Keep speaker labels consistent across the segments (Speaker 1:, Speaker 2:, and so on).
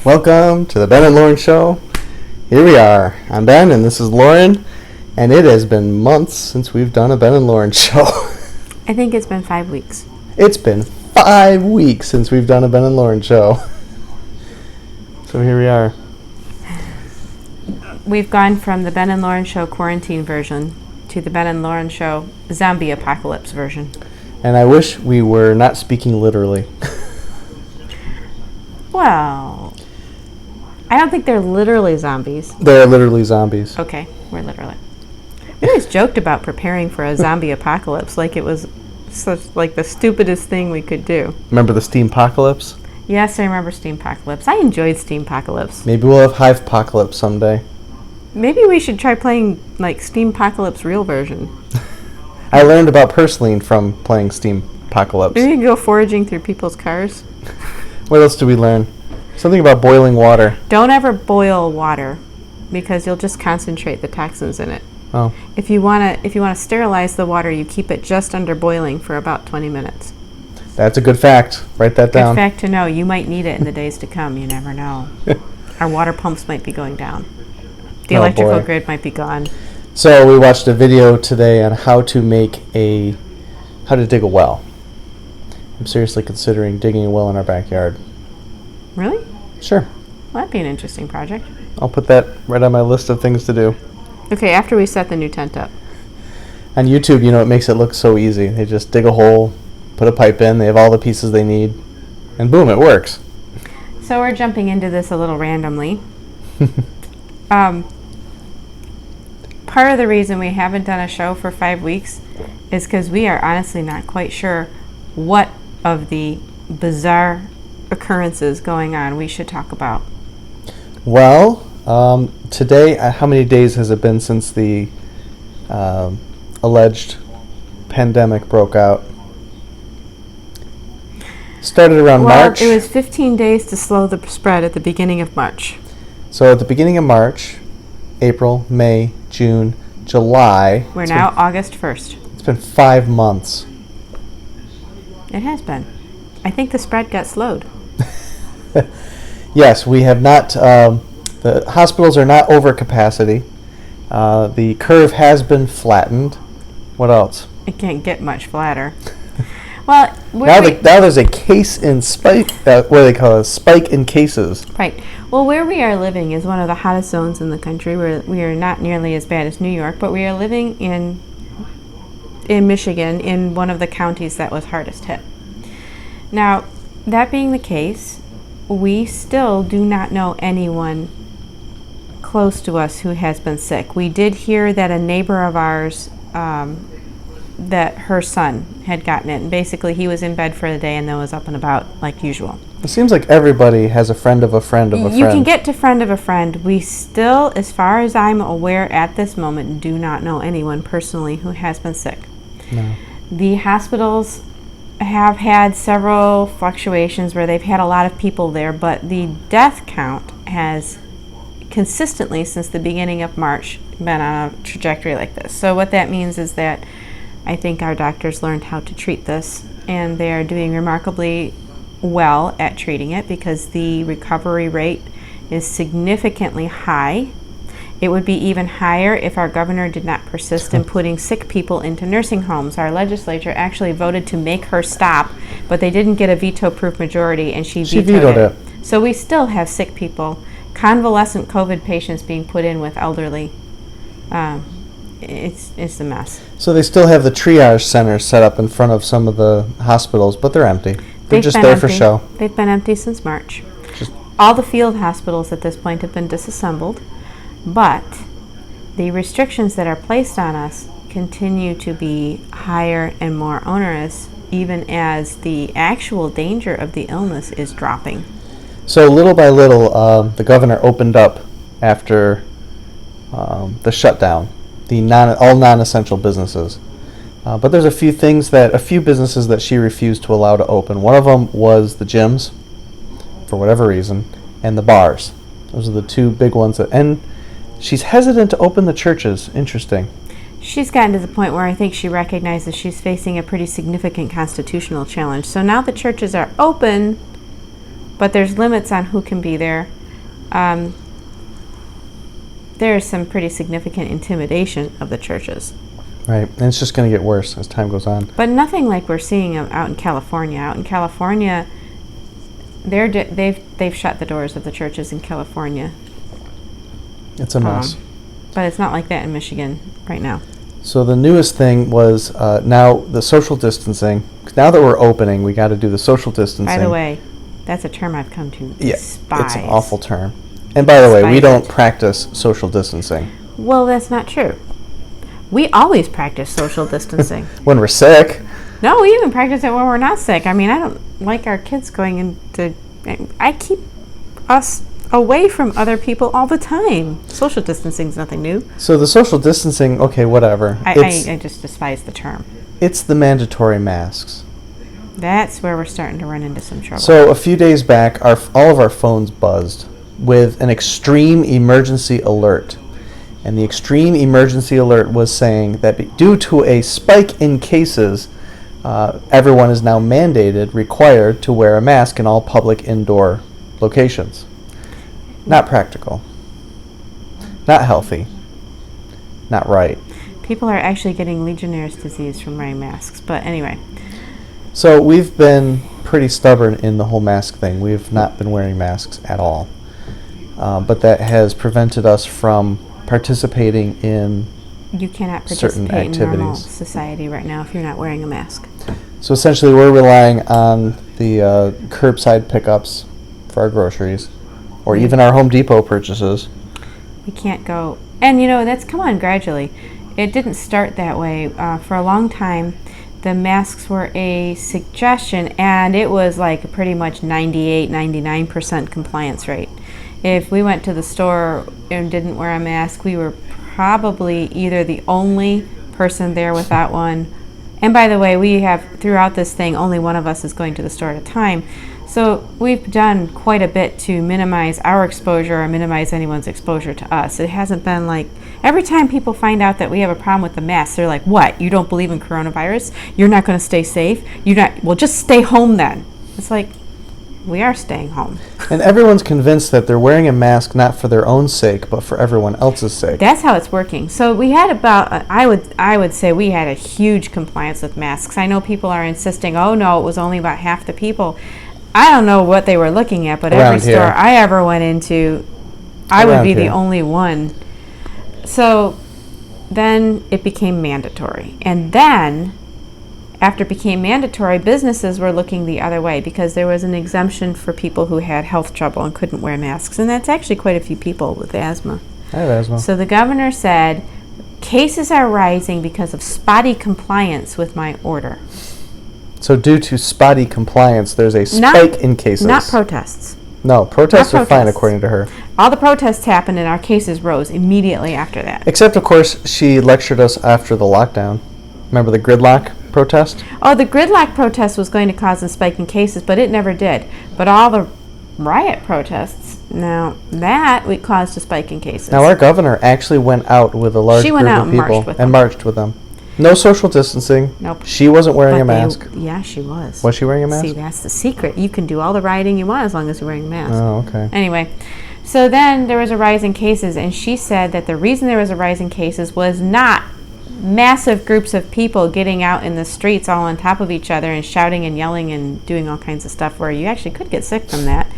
Speaker 1: Welcome to the Ben and Lauren Show. Here we are. I'm Ben and this is Lauren, and it has been months since we've done a Ben and Lauren Show.
Speaker 2: I think it's been 5 weeks.
Speaker 1: It's been 5 weeks since we've done a Ben and Lauren Show. So here we are.
Speaker 2: We've gone from the Ben and Lauren Show quarantine version to the Ben and Lauren Show zombie apocalypse version.
Speaker 1: And I wish we were not speaking literally.
Speaker 2: Well, I don't think they're literally zombies.
Speaker 1: They're literally zombies.
Speaker 2: Okay, we're literally. We always joked about preparing for a zombie apocalypse like it was like the stupidest thing we could do.
Speaker 1: Remember the Steampocalypse?
Speaker 2: Yes, I remember Steampocalypse. I enjoyed Steampocalypse.
Speaker 1: Maybe we'll have Hivepocalypse someday.
Speaker 2: Maybe we should try playing like Steampocalypse real version.
Speaker 1: I learned about purslane from playing Steampocalypse.
Speaker 2: Maybe you can go foraging through people's cars.
Speaker 1: What else do we learn? Something about boiling water.
Speaker 2: Don't ever boil water because you'll just concentrate the toxins in it.
Speaker 1: Oh.
Speaker 2: If you want to sterilize the water, you keep it just under boiling for about 20 minutes.
Speaker 1: That's a good fact. Write that down.
Speaker 2: Good fact to know. You might need it in the days to come. You never know. Our water pumps might be going down. The electrical grid might be gone.
Speaker 1: So we watched a video today on how to dig a well. I'm seriously considering digging a well in our backyard.
Speaker 2: Really?
Speaker 1: Sure.
Speaker 2: Well, that'd be an interesting project.
Speaker 1: I'll put that right on my list of things to do.
Speaker 2: Okay, after we set the new tent up.
Speaker 1: On YouTube, it makes it look so easy. They just dig a hole, put a pipe in, they have all the pieces they need, and boom, it works.
Speaker 2: So we're jumping into this a little randomly. Part of the reason we haven't done a show for 5 weeks is because we are honestly not quite sure what of the bizarre occurrences going on we should talk about.
Speaker 1: Well, today, how many days has it been since the alleged pandemic broke out? Started around March.
Speaker 2: It was 15 days to slow the spread at the beginning of March.
Speaker 1: So at the beginning of March, April, May, June, July.
Speaker 2: We're now August 1st.
Speaker 1: It's been 5 months.
Speaker 2: It has been. I think the spread got slowed.
Speaker 1: Yes, we have not. The hospitals are not over capacity. The curve has been flattened. What else?
Speaker 2: It can't get much flatter. Well,
Speaker 1: now there's a case in spike. What do they call it? Spike in cases.
Speaker 2: Right. Well, where we are living is one of the hottest zones in the country. We are not nearly as bad as New York, but we are living in Michigan, in one of the counties that was hardest hit. Now, that being the case, we still do not know anyone close to us who has been sick. We did hear that a neighbor of ours, that her son had gotten it. And basically, he was in bed for the day and then was up and about like usual.
Speaker 1: It seems like everybody has a friend of a friend of a friend.
Speaker 2: You can get to friend of a friend. We still, as far as I'm aware at this moment, do not know anyone personally who has been sick.
Speaker 1: No.
Speaker 2: The hospitals have had several fluctuations where they've had a lot of people there, but the death count has consistently, since the beginning of March, been on a trajectory like this. So what that means is that I think our doctors learned how to treat this, and they are doing remarkably well at treating it because the recovery rate is significantly high. It would be even higher if our governor did not persist in putting sick people into nursing homes. Our legislature actually voted to make her stop, but they didn't get a veto-proof majority, and she vetoed it. So we still have sick people, convalescent COVID patients being put in with elderly. It's a mess.
Speaker 1: So they still have the triage centers set up in front of some of the hospitals, but they're empty. They're just there for show.
Speaker 2: They've been empty since March. All the field hospitals at this point have been disassembled, but the restrictions that are placed on us continue to be higher and more onerous, even as the actual danger of the illness is dropping.
Speaker 1: So little by little, the governor opened up after the shutdown, all non-essential businesses. But there's a few businesses that she refused to allow to open. One of them was the gyms, for whatever reason, and the bars. Those are the two big ones. And she's hesitant to open the churches. Interesting.
Speaker 2: She's gotten to the point where I think she recognizes she's facing a pretty significant constitutional challenge. So now the churches are open, but there's limits on who can be there. There's some pretty significant intimidation of the churches.
Speaker 1: Right, and it's just going to get worse as time goes on.
Speaker 2: But nothing like we're seeing out in California. Out in California, they've shut the doors of the churches in California.
Speaker 1: It's a mess.
Speaker 2: But it's not like that in Michigan right now.
Speaker 1: So the newest thing was now the social distancing. Now that we're opening, we got to do the social distancing.
Speaker 2: By the way, that's a term I've come to despise.
Speaker 1: It's an awful term. And by the way, we
Speaker 2: Despise
Speaker 1: don't
Speaker 2: it.
Speaker 1: practice social distancing.
Speaker 2: Well, that's not true. We always practice social distancing.
Speaker 1: When we're sick.
Speaker 2: No, we even practice it when we're not sick. I mean, I don't like our kids going into... I keep us away from other people all the time. Social distancing is nothing new.
Speaker 1: So the social distancing, okay, whatever.
Speaker 2: I just despise the term.
Speaker 1: It's the mandatory masks.
Speaker 2: That's where we're starting to run into some trouble.
Speaker 1: So a few days back, all of our phones buzzed with an extreme emergency alert. And the extreme emergency alert was saying that due to a spike in cases, everyone is now required to wear a mask in all public indoor locations. Not practical. Not healthy. Not right.
Speaker 2: People are actually getting Legionnaire's disease from wearing masks. But anyway.
Speaker 1: So we've been pretty stubborn in the whole mask thing. We've not been wearing masks at all. But that has prevented us from participating in
Speaker 2: you cannot
Speaker 1: certain
Speaker 2: participate in normal
Speaker 1: activities.
Speaker 2: society right now if you're not wearing a mask.
Speaker 1: So essentially we're relying on the curbside pickups for our groceries or even our Home Depot purchases.
Speaker 2: We can't go. And that's come on gradually. It didn't start that way. For a long time, the masks were a suggestion, and it was like pretty much 98-99% compliance rate. If we went to the store and didn't wear a mask, we were probably either the only person there without one. And by the way, we have, throughout this thing, only one of us is going to the store at a time. So we've done quite a bit to minimize our exposure or minimize anyone's exposure to us. It hasn't been like, every time people find out that we have a problem with the mask, they're like, what, you don't believe in coronavirus? You're not going to stay safe? Well, just stay home then. It's like, we are staying home.
Speaker 1: And everyone's convinced that they're wearing a mask not for their own sake, but for everyone else's sake.
Speaker 2: That's how it's working. So we had about, I would say we had a huge compliance with masks. I know people are insisting, oh no, it was only about half the people. I don't know what they were looking at, but every store I ever went into, I would be the only one. So then it became mandatory. And then, after it became mandatory, businesses were looking the other way because there was an exemption for people who had health trouble and couldn't wear masks. And that's actually quite a few people with asthma.
Speaker 1: I have asthma.
Speaker 2: So the governor said, cases are rising because of spotty compliance with my order.
Speaker 1: So due to spotty compliance, there's a spike in cases.
Speaker 2: Not protests.
Speaker 1: No, protests
Speaker 2: Not
Speaker 1: are fine
Speaker 2: protests.
Speaker 1: according to her.
Speaker 2: All the protests happened and our cases rose immediately after that.
Speaker 1: Except, of course, she lectured us after the lockdown. Remember the gridlock protest?
Speaker 2: Oh, the gridlock protest was going to cause a spike in cases, but it never did. But all the riot protests, now that caused a spike in cases.
Speaker 1: Now our governor actually went out with a large group of people and marched with them. No social distancing.
Speaker 2: Nope.
Speaker 1: She wasn't wearing a mask.
Speaker 2: Yeah, she was.
Speaker 1: Was she wearing a mask?
Speaker 2: See, that's the secret. You can do all the rioting you want as long as you're wearing a mask.
Speaker 1: Oh, okay.
Speaker 2: Anyway, so then there was a rise in cases, and she said that the reason there was a rise in cases was not massive groups of people getting out in the streets all on top of each other and shouting and yelling and doing all kinds of stuff where you actually could get sick from that.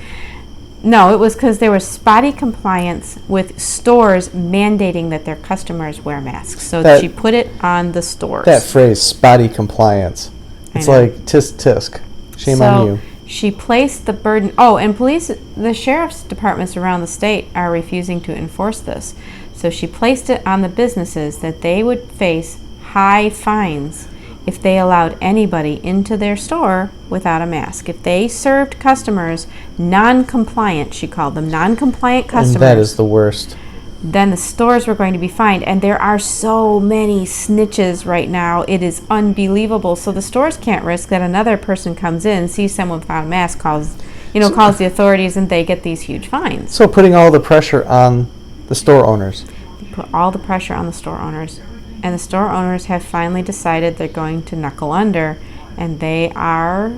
Speaker 2: No, it was because there was spotty compliance with stores mandating that their customers wear masks. So she put it on the stores.
Speaker 1: That phrase, spotty compliance. It's like tisk tisk. Shame on you.
Speaker 2: She placed the burden. Oh, and the sheriff's departments around the state are refusing to enforce this. So she placed it on the businesses that they would face high fines if they allowed anybody into their store without a mask. If they served customers non-compliant, she called them non-compliant customers.
Speaker 1: And that is the worst.
Speaker 2: Then the stores were going to be fined. And there are so many snitches right now. It is unbelievable. So the stores can't risk that another person comes in, sees someone without a mask, calls the authorities, and they get these huge fines.
Speaker 1: So putting all the pressure on the store owners.
Speaker 2: They put all the pressure on the store owners. And the store owners have finally decided they're going to knuckle under, and they are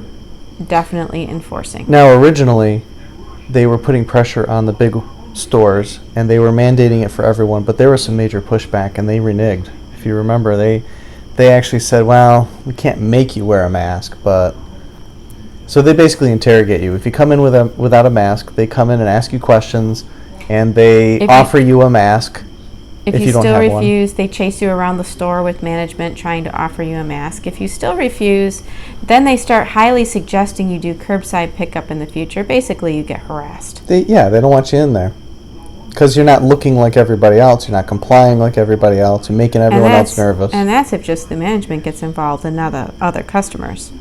Speaker 2: definitely enforcing.
Speaker 1: Now, originally, they were putting pressure on the big stores, and they were mandating it for everyone, but there was some major pushback, and they reneged. If you remember, they actually said, well, we can't make you wear a mask, but... So they basically interrogate you. If you come in without a mask, they come in and ask you questions, and they offer you a mask.
Speaker 2: If you
Speaker 1: don't
Speaker 2: still
Speaker 1: have
Speaker 2: refuse, they chase you around the store with management trying to offer you a mask. If you still refuse, then they start highly suggesting you do curbside pickup in the future. Basically, you get harassed.
Speaker 1: They don't want you in there. Because you're not looking like everybody else. You're not complying like everybody else. You're making everyone else nervous.
Speaker 2: And that's if just the management gets involved and not the other customers.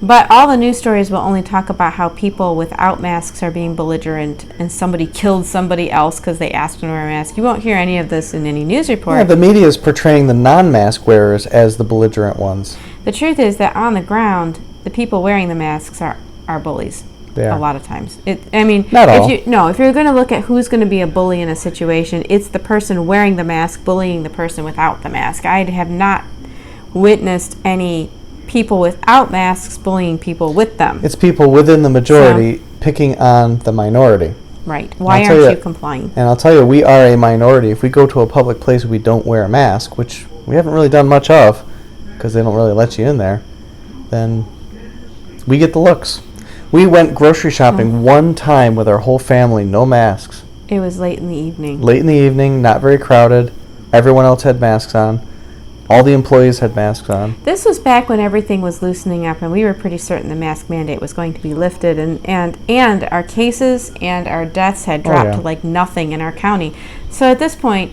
Speaker 2: But all the news stories will only talk about how people without masks are being belligerent and somebody killed somebody else because they asked them to wear a mask. You won't hear any of this in any news report.
Speaker 1: Yeah, the media is portraying the non-mask wearers as the belligerent ones.
Speaker 2: The truth is that on the ground, the people wearing the masks are bullies.
Speaker 1: They are.
Speaker 2: A lot of times.
Speaker 1: Not all.
Speaker 2: If you're going to look at who's going to be a bully in a situation, it's the person wearing the mask bullying the person without the mask. I have not witnessed any people without masks bullying people with them.
Speaker 1: It's people within the majority picking on the minority.
Speaker 2: Right. Why aren't you complying?
Speaker 1: And I'll tell you, we are a minority. If we go to a public place and we don't wear a mask, which we haven't really done much of because they don't really let you in there, then we get the looks. We went grocery shopping one time with our whole family, no masks.
Speaker 2: It was late in the evening.
Speaker 1: Late in the evening, not very crowded. Everyone else had masks on. All the employees had masks on.
Speaker 2: This was back when everything was loosening up, and we were pretty certain the mask mandate was going to be lifted, and our cases and our deaths had dropped to like nothing in our county. So at this point,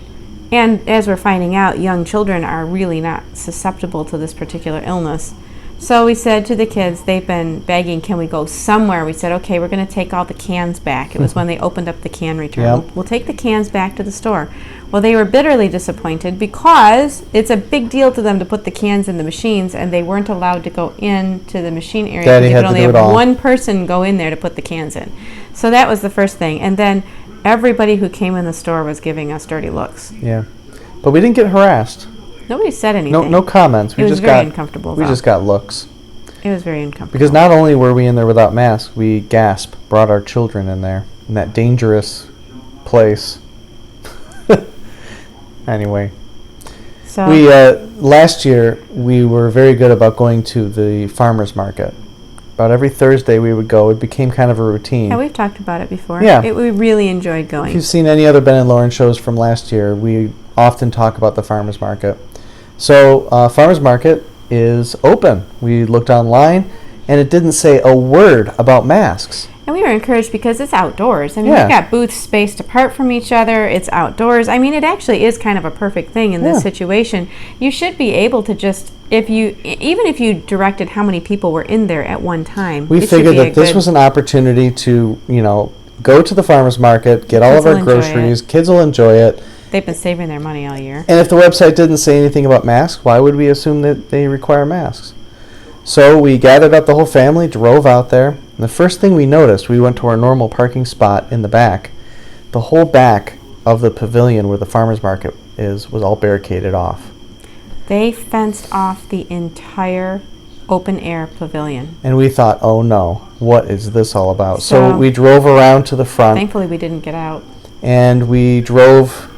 Speaker 2: and as we're finding out, young children are really not susceptible to this particular illness. So we said to the kids, they've been begging, can we go somewhere? We said, okay, we're going to take all the cans back. It was when they opened up the can return.
Speaker 1: Yep.
Speaker 2: We'll take the cans back to the store. Well, they were bitterly disappointed because it's a big deal to them to put the cans in the machines, and they weren't allowed to go into the machine area.
Speaker 1: Daddy
Speaker 2: they
Speaker 1: had
Speaker 2: could only
Speaker 1: to do
Speaker 2: have
Speaker 1: it all.
Speaker 2: one person go in there to put the cans in. So that was the first thing. And then everybody who came in the store was giving us dirty looks.
Speaker 1: Yeah. But we didn't get harassed.
Speaker 2: Nobody said anything.
Speaker 1: No comments.
Speaker 2: It was very uncomfortable.
Speaker 1: We just got looks.
Speaker 2: It was very uncomfortable.
Speaker 1: Because not only were we in there without masks, we brought our children in there in that dangerous place. Anyway,
Speaker 2: So
Speaker 1: we last year we were very good about going to the farmers market. About every Thursday we would go. It became kind of a routine.
Speaker 2: yeah, we've talked about it before.
Speaker 1: Yeah.
Speaker 2: We really enjoyed
Speaker 1: If
Speaker 2: going.
Speaker 1: you've seen any other Ben and Lauren shows from last year, we often talk about the farmers market. So farmers market is open. We looked online, and it didn't say a word about masks.
Speaker 2: And we were encouraged because it's outdoors. I mean,
Speaker 1: Yeah.
Speaker 2: we've got booths spaced apart from each other. It's outdoors. I mean, it actually is kind of a perfect thing in this situation. You should be able to just, even if you directed how many people were in there at one time.
Speaker 1: We
Speaker 2: it should
Speaker 1: figured
Speaker 2: be a
Speaker 1: that this
Speaker 2: good-
Speaker 1: was an opportunity to, go to the farmers market, get all of
Speaker 2: Kids
Speaker 1: our
Speaker 2: will enjoy
Speaker 1: groceries. Kids will enjoy it.
Speaker 2: They've been saving their money all year.
Speaker 1: And if the website didn't say anything about masks, why would we assume that they require masks? So we gathered up the whole family, drove out there, and the first thing we noticed, we went to our normal parking spot in the back. The whole back of the pavilion where the farmers market was all barricaded off.
Speaker 2: They fenced off the entire open air pavilion.
Speaker 1: And we thought, oh no, what is this all about? So
Speaker 2: So-
Speaker 1: we drove around to the front.
Speaker 2: Thankfully, we didn't get out.
Speaker 1: And we drove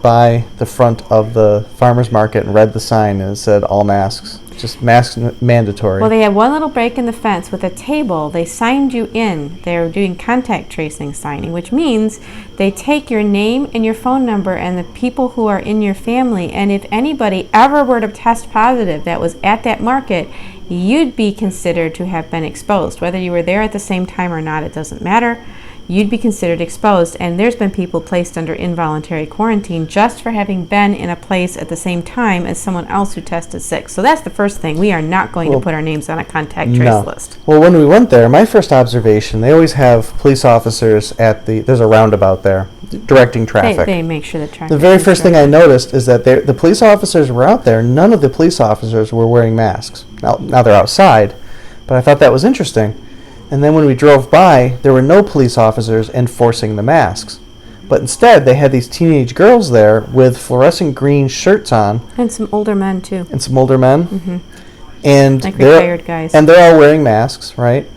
Speaker 1: by the front of the farmer's market and read the sign, and it said all masks, just masks mandatory.
Speaker 2: Well, they had one little break in the fence with a table. They signed you in. They're doing contact tracing signing, which means they take your name and your phone number and the people who are in your family, and if anybody ever were to test positive that was at that market, you'd be considered to have been exposed. Whether you were there at the same time or not, it doesn't matter. You'd be considered exposed, and there's been people placed under involuntary quarantine just for having been in a place at the same time as someone else who tested sick. So that's the first thing. We are not going to put our names on a contact trace list.
Speaker 1: Well, when we went there, my first observation, they always have police officers there's a roundabout there, directing traffic.
Speaker 2: They make sure that traffic.
Speaker 1: The very
Speaker 2: is
Speaker 1: first thing I
Speaker 2: directed.
Speaker 1: noticed is that the police officers were out there. None of the police officers were wearing masks. Now they're outside, but I thought that was interesting. And then when we drove by, there were no police officers enforcing the masks. But instead, they had these teenage girls there with fluorescent green shirts on,
Speaker 2: And some older men too.
Speaker 1: and some older men.
Speaker 2: Mm-hmm.
Speaker 1: And
Speaker 2: Like
Speaker 1: they're-
Speaker 2: retired guys.
Speaker 1: And they're all wearing masks, right?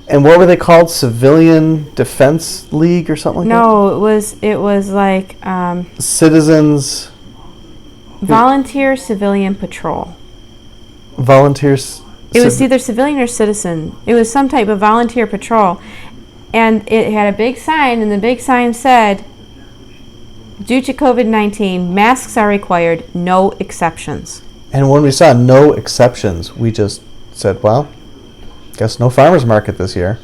Speaker 1: And what were they called? Civilian Defense League or something like
Speaker 2: No, it was like
Speaker 1: that? Citizens
Speaker 2: Volunteer Civilian Patrol.
Speaker 1: Volunteers.
Speaker 2: It was either civilian or citizen. It was some type of volunteer patrol. And it had a big sign, and the big sign said, due to COVID-19, masks are required, no exceptions.
Speaker 1: And when we saw no exceptions, we just said, well, guess no farmer's market this year.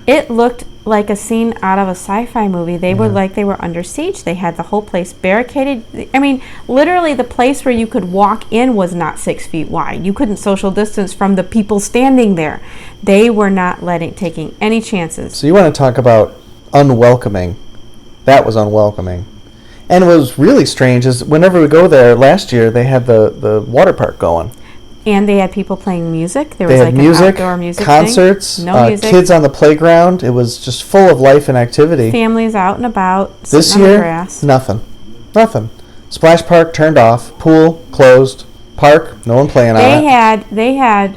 Speaker 2: It looked like a scene out of a sci-fi movie. They were like they were under siege. They had the whole place barricaded. I mean, literally the place where you could walk in was not 6 feet wide. You couldn't social distance from the people standing there. They were not taking any chances.
Speaker 1: So you want to talk about unwelcoming. That was unwelcoming. And what was really strange is whenever we go there, last year they had the water park going.
Speaker 2: And they had people playing music. There
Speaker 1: They
Speaker 2: was
Speaker 1: had
Speaker 2: like
Speaker 1: music,
Speaker 2: an outdoor music
Speaker 1: concerts,
Speaker 2: thing. No music.
Speaker 1: kids on the playground. It was just full of life and activity.
Speaker 2: Families out and about,
Speaker 1: This
Speaker 2: sitting on the
Speaker 1: year,
Speaker 2: grass.
Speaker 1: nothing. Splash park turned off, pool closed, park no one playing on it.
Speaker 2: They had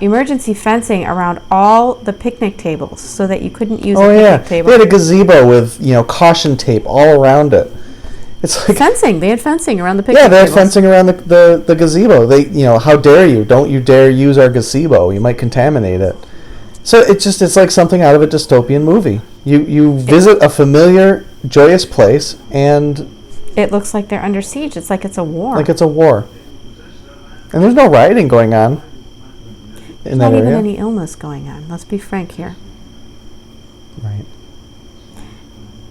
Speaker 2: emergency fencing around all the picnic tables so that you couldn't use a picnic table.
Speaker 1: They had a gazebo with caution tape all around it. It's like
Speaker 2: fencing. They had fencing around the picnic
Speaker 1: they had
Speaker 2: tables.
Speaker 1: fencing around the gazebo. They how dare you? Don't you dare use our gazebo? You might contaminate it. So it's like something out of a dystopian movie. You visit a familiar, joyous place and
Speaker 2: it looks like they're under siege. It's like it's a war.
Speaker 1: Like it's a war. And there's no rioting going on in that area.
Speaker 2: Not even any illness going on. Let's be frank here.
Speaker 1: Right.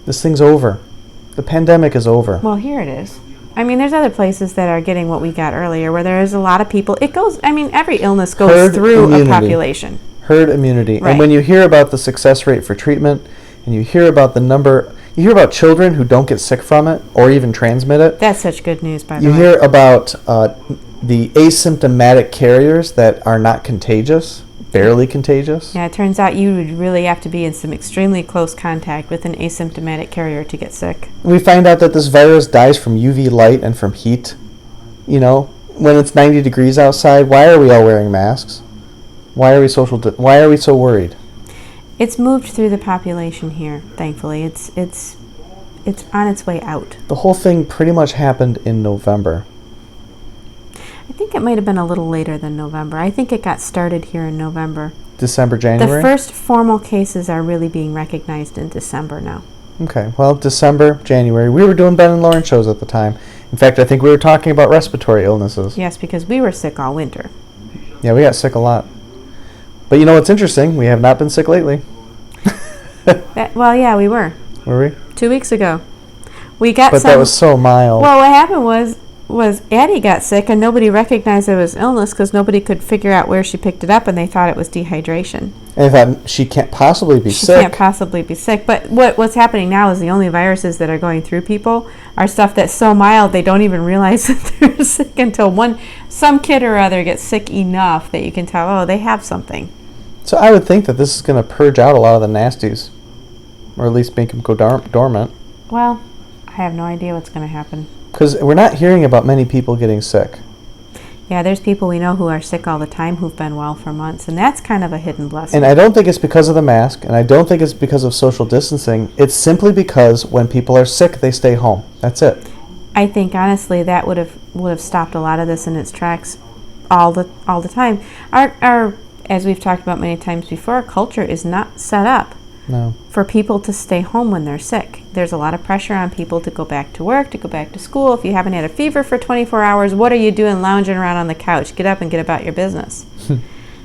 Speaker 1: This thing's over. The pandemic is over.
Speaker 2: Well, here it is. I mean, there's other places that are getting what we got earlier where there is a lot of people. It goes, I mean, every illness goes
Speaker 1: Herd
Speaker 2: through
Speaker 1: immunity.
Speaker 2: a population.
Speaker 1: Herd immunity.
Speaker 2: Right.
Speaker 1: And when you hear about the success rate for treatment and you hear about you hear about children who don't get sick from it or even transmit it.
Speaker 2: That's such good news, by the
Speaker 1: You
Speaker 2: way.
Speaker 1: hear about the asymptomatic carriers that are not contagious, barely contagious.
Speaker 2: Yeah, it turns out you would really have to be in some extremely close contact with an asymptomatic carrier to get sick.
Speaker 1: We find out that this virus dies from UV light and from heat. When it's 90 degrees outside, why are we all wearing masks? Why are we why are we so worried?
Speaker 2: It's moved through the population here, thankfully. It's on its way out.
Speaker 1: The whole thing pretty much happened in November.
Speaker 2: I think it might have been a little later than November. I think it got started here in November.
Speaker 1: December, January?
Speaker 2: The first formal cases are really being recognized in December now.
Speaker 1: Okay, well, December, January. We were doing Ben and Lauren shows at the time. In fact, I think we were talking about respiratory illnesses.
Speaker 2: Yes, because we were sick all winter.
Speaker 1: Yeah, we got sick a lot. But you know what's interesting? We have not been sick lately.
Speaker 2: Well, yeah, we were.
Speaker 1: Were we?
Speaker 2: 2 weeks ago. We got
Speaker 1: But
Speaker 2: some...
Speaker 1: that was so mild.
Speaker 2: Well, what happened was Addie got sick and nobody recognized it was illness because nobody could figure out where she picked it up and they thought it was dehydration.
Speaker 1: And I thought, she can't possibly be
Speaker 2: She
Speaker 1: sick.
Speaker 2: can't possibly be sick. But what's happening now is the only viruses that are going through people are stuff that's so mild they don't even realize that they're sick until some kid or other gets sick enough that you can tell, oh, they have something.
Speaker 1: So I would think that this is going to purge out a lot of the nasties. Or at least make them go dormant.
Speaker 2: Well, I have no idea what's going to happen.
Speaker 1: Because we're not hearing about many people getting sick.
Speaker 2: Yeah, there's people we know who are sick all the time who've been well for months, and that's kind of a hidden blessing.
Speaker 1: And I don't think it's because of the mask, and I don't think it's because of social distancing. It's simply because when people are sick, they stay home. That's it.
Speaker 2: I think honestly that would have stopped a lot of this in its tracks all the time. Our as we've talked about many times before, our culture is not set up for people to stay home when they're sick. There's a lot of pressure on people to go back to work, to go back to school. If you haven't had a fever for 24 hours, what are you doing lounging around on the couch? Get up and get about your business.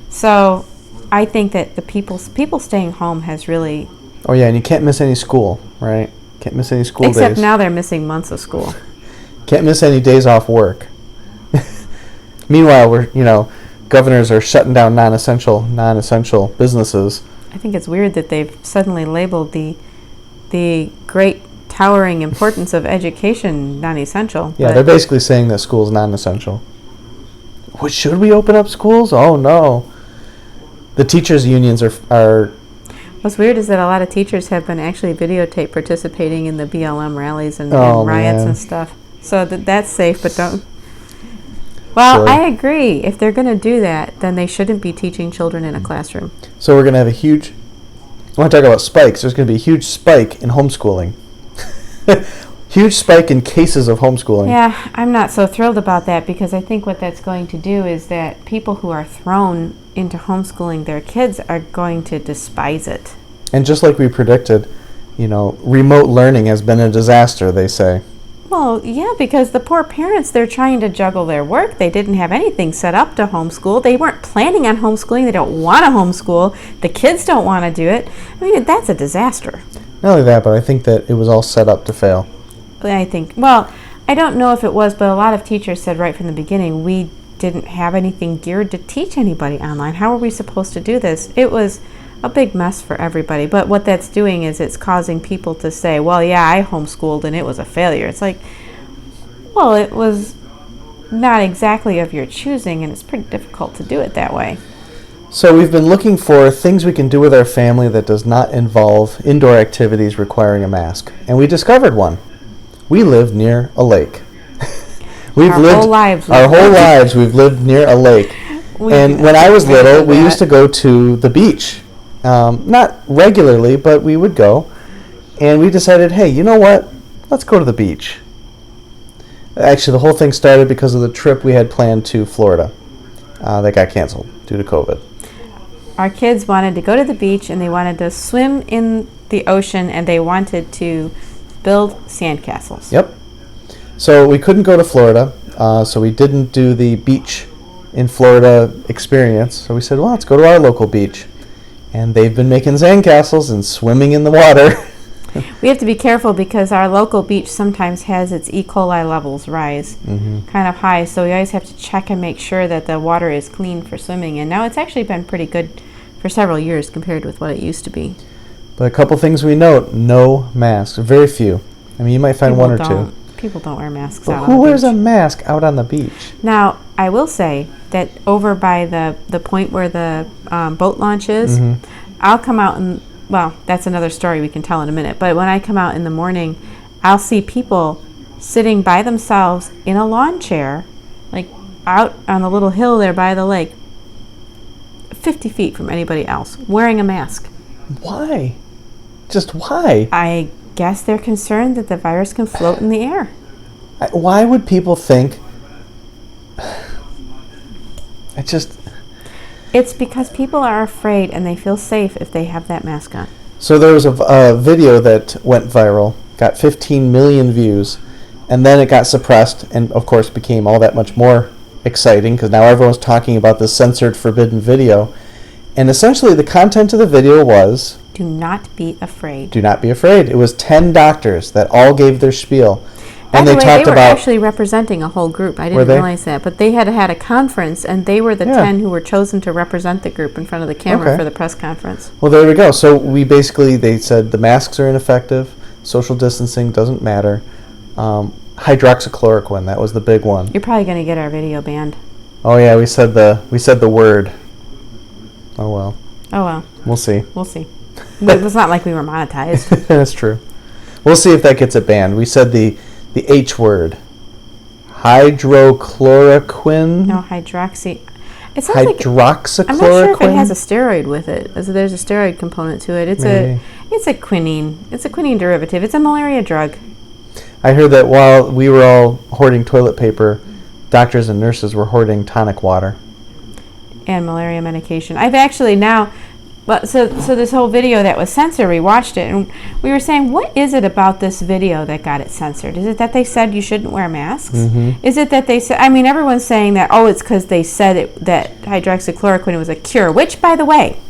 Speaker 2: So I think that the people staying home has really...
Speaker 1: Oh, yeah, and you can't miss any school, right? Can't miss any school days.
Speaker 2: Except now they're missing months of school.
Speaker 1: Can't miss any days off work. Meanwhile, governors are shutting down non-essential businesses.
Speaker 2: I think it's weird that they've suddenly labeled the great towering importance of education non-essential.
Speaker 1: Yeah, they're basically saying that school's non-essential. Should we open up schools? Oh, no. The teachers' unions are...
Speaker 2: What's weird is that a lot of teachers have been actually videotaped participating in the BLM rallies and riots and stuff. So that's safe, but don't... Well,
Speaker 1: silly.
Speaker 2: I agree. If they're going to do that, then they shouldn't be teaching children in a classroom.
Speaker 1: So we're going to have a huge, I want to talk about spikes. There's going to be a huge spike in homeschooling. Huge spike in cases of homeschooling.
Speaker 2: Yeah, I'm not so thrilled about that because I think what that's going to do is that people who are thrown into homeschooling their kids are going to despise it.
Speaker 1: And just like we predicted, remote learning has been a disaster, they say.
Speaker 2: Well, yeah, because the poor parents, they're trying to juggle their work. They didn't have anything set up to homeschool. They weren't planning on homeschooling. They don't want to homeschool. The kids don't want to do it. I mean, that's a disaster.
Speaker 1: Not only that, but I think that it was all set up to fail.
Speaker 2: I don't know if it was, but a lot of teachers said right from the beginning, we didn't have anything geared to teach anybody online. How are we supposed to do this? It was a big mess for everybody. But what that's doing is it's causing people to say, well, yeah, I homeschooled and it was a failure. It's like, well, it was not exactly of your choosing, and it's pretty difficult to do it that way.
Speaker 1: So we've been looking for things we can do with our family that does not involve indoor activities requiring a mask. And we discovered one. We live near a lake. Our whole lives we've lived near a lake. And when I was little, we used to go to the beach. Not regularly, but we would go. And we decided, hey, you know what? Let's go to the beach. Actually, the whole thing started because of the trip we had planned to Florida. That got canceled due to COVID.
Speaker 2: Our kids wanted to go to the beach, and they wanted to swim in the ocean, and they wanted to build sandcastles.
Speaker 1: Yep. So we couldn't go to Florida, so we didn't do the beach in Florida experience. So we said, well, let's go to our local beach. And they've been making sandcastles and swimming in the water.
Speaker 2: We have to be careful because our local beach sometimes has its E. coli levels rise kind of high. So we always have to check and make sure that the water is clean for swimming. And now it's actually been pretty good for several years compared with what it used to be.
Speaker 1: But a couple things we note: no masks, very few. I mean, you might find one or two.
Speaker 2: People don't wear masks
Speaker 1: but
Speaker 2: out on the beach.
Speaker 1: Who wears a mask out on the beach?
Speaker 2: Now, I will say that over by the point where the boat launch is, I'll come out and, well, that's another story we can tell in a minute, but when I come out in the morning, I'll see people sitting by themselves in a lawn chair, like out on the little hill there by the lake, 50 feet from anybody else, wearing a mask.
Speaker 1: Why? Just why?
Speaker 2: I guess they're concerned that the virus can float in the air.
Speaker 1: Why would people think?
Speaker 2: It's because people are afraid and they feel safe if they have that mask on.
Speaker 1: So there was a video that went viral, got 15 million views, and then it got suppressed and, of course, became all that much more exciting because now everyone's talking about this censored, forbidden video. And essentially the content of the video was...
Speaker 2: Do not be afraid.
Speaker 1: Do not be afraid. It was 10 doctors that all gave their spiel.
Speaker 2: By
Speaker 1: And
Speaker 2: the
Speaker 1: they
Speaker 2: way,
Speaker 1: talked
Speaker 2: they were
Speaker 1: about...
Speaker 2: actually representing a whole group. I
Speaker 1: Were
Speaker 2: didn't
Speaker 1: they?
Speaker 2: realize that. But they had a conference, and they were the
Speaker 1: Yeah.
Speaker 2: 10 who were chosen to represent the group in front of the camera
Speaker 1: Okay.
Speaker 2: for the press conference.
Speaker 1: Well, there we go. So they said the masks are ineffective, social distancing doesn't matter. Hydroxychloroquine, that was the big one.
Speaker 2: You're probably going to get our video banned.
Speaker 1: Oh yeah, we said the word. Oh well.
Speaker 2: Oh, well.
Speaker 1: We'll see.
Speaker 2: We'll see. It's not like we were monetized.
Speaker 1: That's true. We'll see if that gets it banned. We said the H word. Hydrochloroquine.
Speaker 2: No, hydroxy. It sounds like...
Speaker 1: Hydroxychloroquine.
Speaker 2: I'm not sure if it has a steroid with it. There's a steroid component to it. It's
Speaker 1: Maybe.
Speaker 2: a quinine. It's a quinine derivative. It's a malaria drug.
Speaker 1: I heard that while we were all hoarding toilet paper, doctors and nurses were hoarding tonic water.
Speaker 2: And malaria medication. I've actually now, so this whole video that was censored, we watched it, and we were saying, what is it about this video that got it censored? Is it that they said you shouldn't wear masks? Is it that they said, I mean, everyone's saying that, it's because they said that hydroxychloroquine was a cure, which, by the way,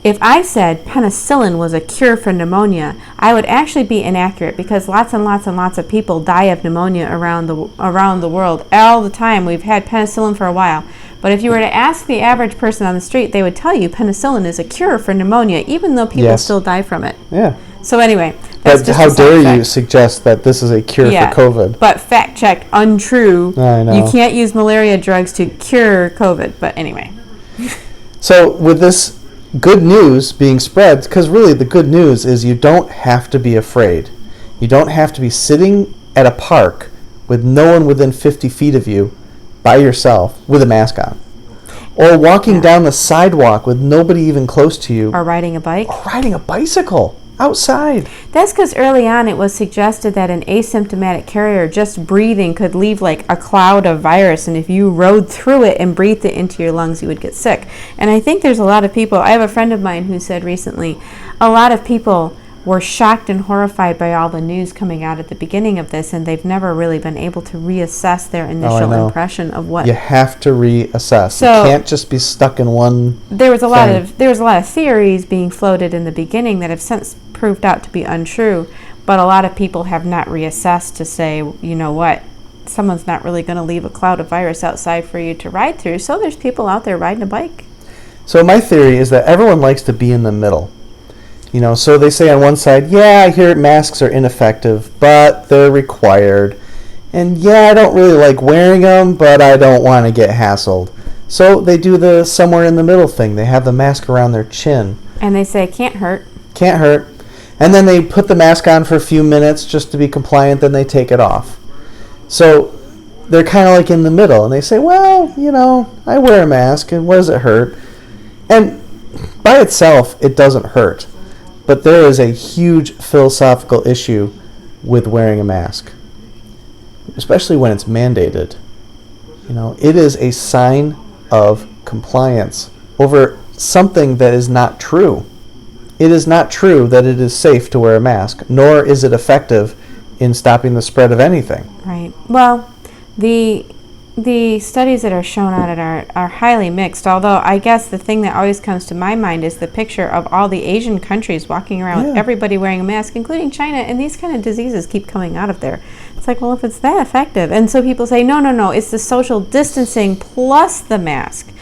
Speaker 2: if I said penicillin was a cure for pneumonia, I would actually be inaccurate because lots and lots and lots of people die of pneumonia around the world all the time. We've had penicillin for a while. But if you were to ask the average person on the street, they would tell you penicillin is a cure for pneumonia, even though people still die from it.
Speaker 1: Yeah.
Speaker 2: So anyway, that's just
Speaker 1: how
Speaker 2: a side
Speaker 1: dare
Speaker 2: fact.
Speaker 1: you suggest that this is a cure for COVID?
Speaker 2: But fact checked, untrue.
Speaker 1: I know.
Speaker 2: You can't use malaria drugs to cure COVID. But anyway.
Speaker 1: So with this good news being spread, because really the good news is you don't have to be afraid. You don't have to be sitting at a park with no one within 50 feet of you by yourself with a mask on. Or walking
Speaker 2: Yeah.
Speaker 1: down the sidewalk with nobody even close to you.
Speaker 2: Or riding a bike.
Speaker 1: Or riding a bicycle outside.
Speaker 2: That's because early on it was suggested that an asymptomatic carrier just breathing could leave like a cloud of virus, and if you rode through it and breathed it into your lungs, you would get sick. And I think there's a lot of people, I have a friend of mine who said recently, a lot of people were shocked and horrified by all the news coming out at the beginning of this, and they've never really been able to reassess their initial
Speaker 1: know.
Speaker 2: impression of what.
Speaker 1: You have to reassess.
Speaker 2: So-
Speaker 1: you can't just be stuck in one
Speaker 2: There was a lot
Speaker 1: thing.
Speaker 2: of theories being floated in the beginning that have since proved out to be untrue, but a lot of people have not reassessed to say, you know what, someone's not really going to leave a cloud of virus outside for you to ride through. So there's people out there riding a bike.
Speaker 1: So my theory is that everyone likes to be in the middle. You know, so they say on one side, yeah, I hear masks are ineffective, but they're required. And yeah, I don't really like wearing them, but I don't want to get hassled. So they do the somewhere in the middle thing. They have the mask around their chin.
Speaker 2: And they say, can't hurt.
Speaker 1: Can't hurt. And then they put the mask on for a few minutes just to be compliant, then they take it off. So they're kind of like in the middle. And they say, well, you know, I wear a mask, and what does it hurt? And by itself, it doesn't hurt. But there is a huge philosophical issue with wearing a mask, especially when it's mandated. You know, it is a sign of compliance over something that is not true. It is not true that it is safe to wear a mask, nor is it effective in stopping the spread of anything.
Speaker 2: Right. Well, the studies that are shown on it are highly mixed, although I guess the thing that always comes to my mind is the picture of all the Asian countries walking around with everybody wearing a mask, including China, and these kind of diseases keep coming out of there. It's like, well, if it's that effective. And so people say, no, it's the social distancing plus the mask.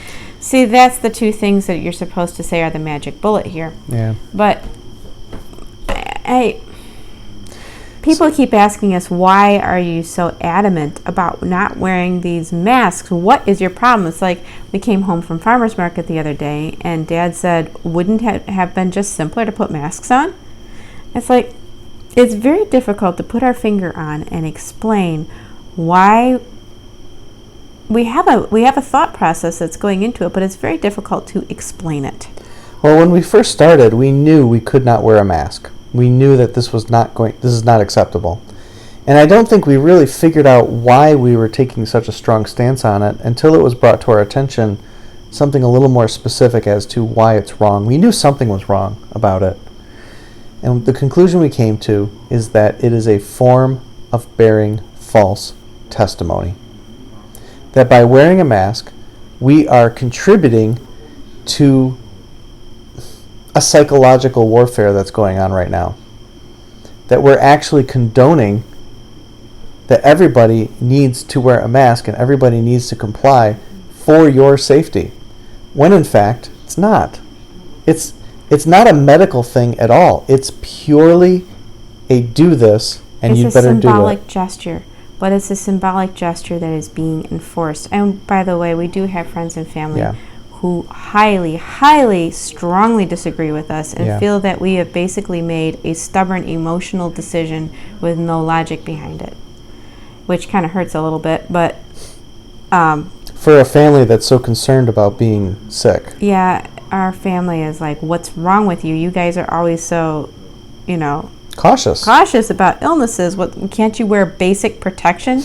Speaker 2: See, that's the two things that you're supposed to say are the magic bullet here.
Speaker 1: Yeah.
Speaker 2: But people keep asking us, why are you so adamant about not wearing these masks? What is your problem? It's like we came home from farmer's market the other day, and Dad said, wouldn't it have been just simpler to put masks on? It's like, it's very difficult to put our finger on and explain why we have a thought process that's going into it, but it's very difficult to explain it.
Speaker 1: Well, when we first started, we knew we could not wear a mask. We knew that this is not acceptable. And I don't think we really figured out why we were taking such a strong stance on it until it was brought to our attention something a little more specific as to why it's wrong. We knew something was wrong about it. And the conclusion we came to is that it is a form of bearing false testimony. That by wearing a mask, we are contributing to a psychological warfare that's going on right now. That we're actually condoning that everybody needs to wear a mask and everybody needs to comply for your safety. When in fact, it's not. It's not a medical thing at all. It's purely a do this and you better do it.
Speaker 2: It's a symbolic gesture, but it's a symbolic gesture that is being enforced. And by the way, we do have friends and family who highly, highly, strongly disagree with us and feel that we have basically made a stubborn, emotional decision with no logic behind it, which kind of hurts a little bit, but
Speaker 1: for a family that's so concerned about being sick.
Speaker 2: Yeah, our family is like, what's wrong with you? You guys are always so, cautious about illnesses. What, can't you wear basic protection?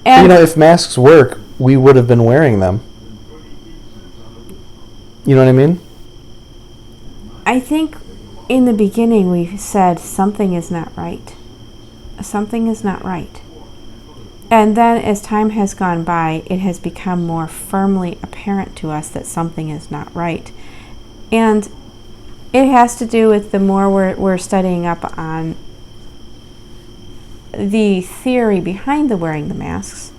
Speaker 2: And
Speaker 1: if masks work, we would have been wearing them. You know what I mean?
Speaker 2: I think in the beginning we said something is not right. Something is not right. And then as time has gone by, it has become more firmly apparent to us that something is not right. And it has to do with the more we're studying up on the theory behind the wearing the masks.